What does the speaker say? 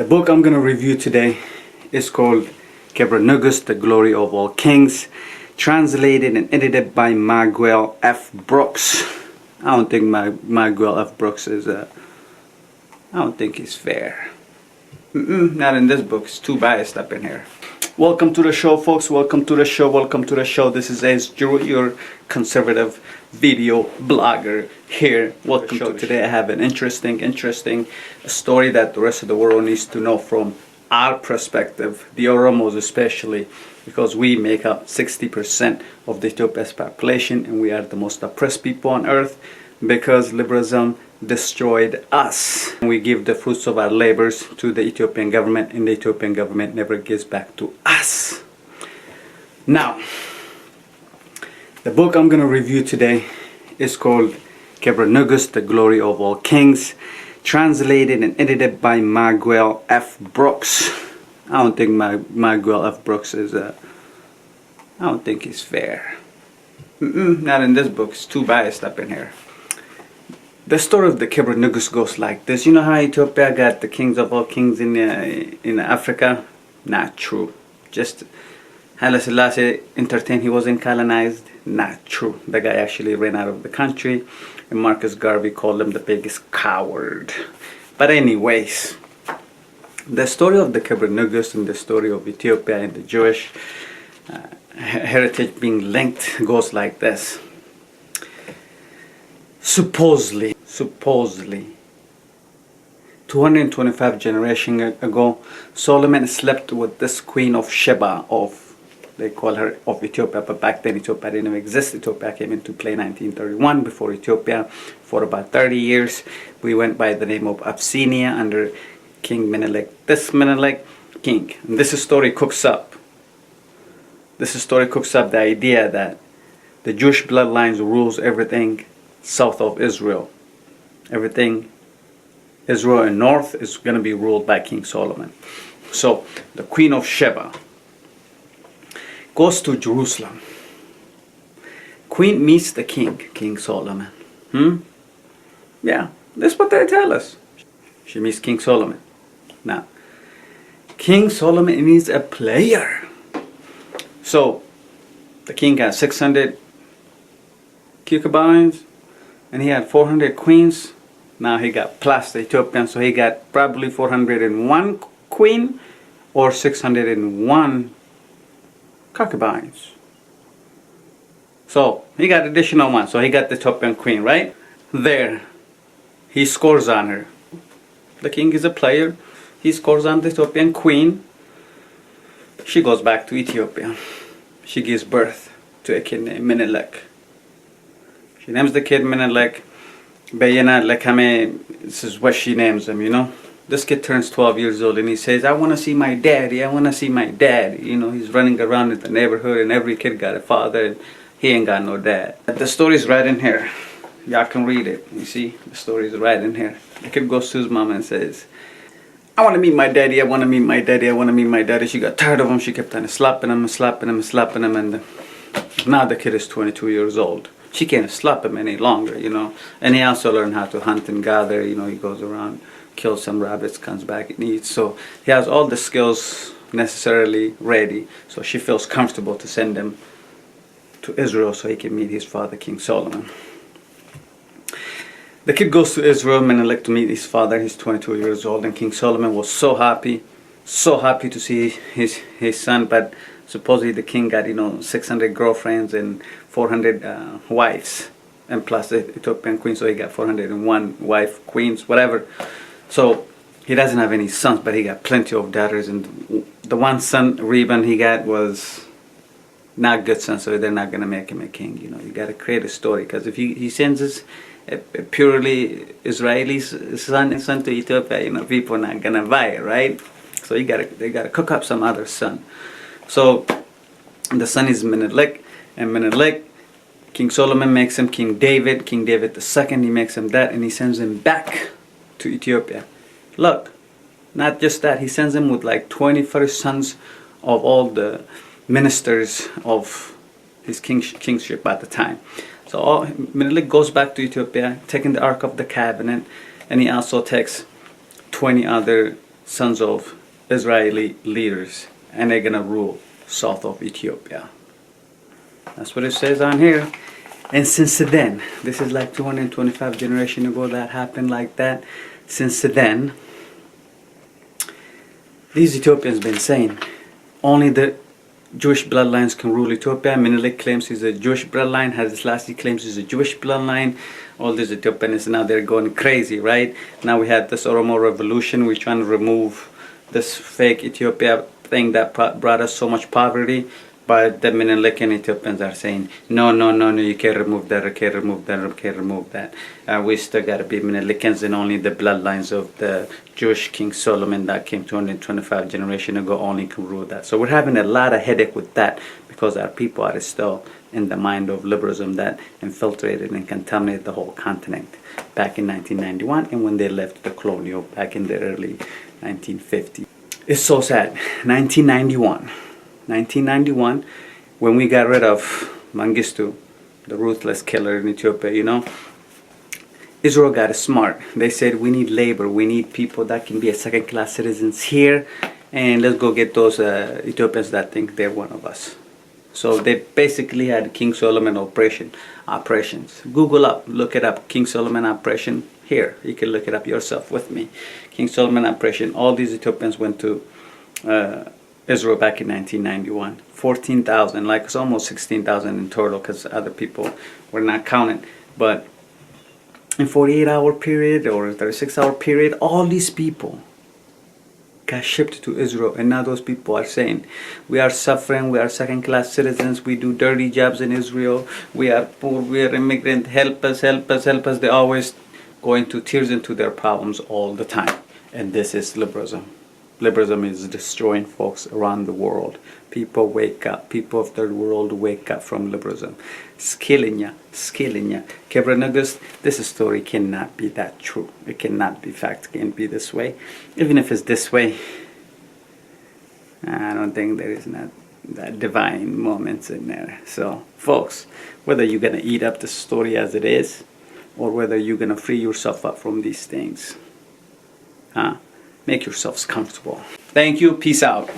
The book I'm going to review today is called Kebra, Nagast, The Glory of All Kings, translated and edited by Miguel F. Brooks. I don't think Miguel F. Brooks is I don't think he's fair. Not in this book. It's too biased up in here. Welcome to the show, folks. Welcome to the show. Welcome to the show. This is your conservative video blogger here. Welcome to today. I have an interesting story that the rest of the world needs to know from our perspective, the Oromos especially, because we make up 60% of the Ethiopia's population, and we are the most oppressed people on earth because liberalism destroyed us. We give the fruits of our labors to the Ethiopian government, and the Ethiopian government never gives back to us. Now, the book I'm going to review today is called Kebra, Nagast, The Glory of All Kings, translated and edited by Miguel F. Brooks. I don't think Miguel F. Brooks is I don't think he's fair. Not in this book. It's too biased up in here. The story of the Kebra Nagast goes like this. You know how Ethiopia got the kings of all kings in Africa? Not true. Just Haile Selassie entertained he wasn't colonized? Not true. The guy actually ran out of the country, and Marcus Garvey called him the biggest coward. But anyways, the story of the Kebra Nagast and the story of Ethiopia and the Jewish heritage being linked goes like this. Supposedly 225 generations ago, Solomon slept with this queen of Sheba they call her of Ethiopia, but back then Ethiopia didn't exist. Ethiopia came into play 1931. Before Ethiopia, for about 30 years, we went by the name of Abyssinia under King Menelik. This Menelik king. And this story cooks up the idea that the Jewish bloodlines rules everything south of Israel. Everything Israel and north is going to be ruled by King Solomon. So the Queen of Sheba goes to Jerusalem. Queen meets the king, King Solomon. Yeah, that's what they tell us. She meets King Solomon. Now, King Solomon needs a player. So the king got 600 concubines, and he had 400 queens. Now he got plus the Ethiopian, so he got probably 401 queen or 601 concubines. So he got additional one. So he got the Ethiopian queen, right? There. He scores on her. The king is a player. He scores on the Ethiopian queen. She goes back to Ethiopia. She gives birth to a kid named Menelik. She names the kid Menelik. Bayena Lekame, this is what she names him, you know. This kid turns 12 years old and he says, I want to see my daddy, I want to see my daddy. You know, he's running around in the neighborhood and every kid got a father and he ain't got no dad. The story's right in here. Y'all can read it. You see, the story's right in here. The kid goes to his mom and says, I want to meet my daddy, I want to meet my daddy, I want to meet my daddy. She got tired of him. She kept on slapping him and now the kid is 22 years old. She can't slap him any longer, you know. And he also learned how to hunt and gather. You know, he goes around, kills some rabbits, comes back and eats. So he has all the skills necessarily ready. So she feels comfortable to send him to Israel so he can meet his father, King Solomon. The kid goes to Israel, Menelik, to meet his father. He's 22 years old, and King Solomon was so happy to see his son. But supposedly the king got, 600 girlfriends and 400 wives, and plus the Ethiopian queen, so he got 401 wife, queens, whatever. So he doesn't have any sons, but he got plenty of daughters, and the one son, Reuben, he got was not good son, so they're not going to make him a king. You know, you got to create a story, because if he sends his a purely Israeli son to Ethiopia, people are not going to buy it, right? So they got to cook up some other son. So the son is Menelik, and Menelik, King Solomon makes him King David II, he makes him that, and he sends him back to Ethiopia. Look, not just that, he sends him with like 21st sons of all the ministers of his kingship at the time. So Menelik goes back to Ethiopia, taking the Ark of the Covenant, and he also takes 20 other sons of Israeli leaders, and they're gonna rule south of Ethiopia. That's what it says on here. And since then, this is like 225 generations ago that happened like that. Since then, these Ethiopians been saying only the Jewish bloodlines can rule Ethiopia. Menelik claims he's a Jewish bloodline. Haile Selassie claims he's a Jewish bloodline. All these Ethiopians now they're going crazy, right? Now we had this Oromo revolution. We're trying to remove this fake Ethiopia thing that brought us so much poverty. But the Menelik and Ethiopians are saying, no, you can't remove that, you can't remove that, you can't remove that. We still got to be Menelikans, and only the bloodlines of the Jewish King Solomon that came 225 generations ago only can rule that. So we're having a lot of headache with that because our people are still in the mind of liberalism that infiltrated and contaminated the whole continent back in 1991 and when they left the colonial back in the early 1950s. It's so sad. 1991, when we got rid of Mengistu, the ruthless killer in Ethiopia, you know, Israel got smart. They said we need labor, we need people that can be a second-class citizens here, and let's go get those Ethiopians that think they're one of us. So they basically had King Solomon operations. Google up, look it up, King Solomon operation. Here, you can look it up yourself with me. King Solomon operation. All these Ethiopians went to Israel back in 1991. 14,000, like it's almost 16,000 in total because other people were not counted. But in 48-hour period or 36-hour period, all these people got shipped to Israel, and now those people are saying, we are suffering, we are second-class citizens, we do dirty jobs in Israel, we are poor, we are immigrant, help us, help us, help us. They always go into tears into their problems all the time. And this is liberalism. Liberalism is destroying folks around the world. People wake up. People of the world wake up from liberalism. Skillinya. Kebra Nagast, this story cannot be that true. It cannot be fact. It can't be this way. Even if it's this way, I don't think there is not that divine moments in there. So, folks, whether you're going to eat up the story as it is, or whether you're going to free yourself up from these things, make yourselves comfortable. Thank you. Peace out.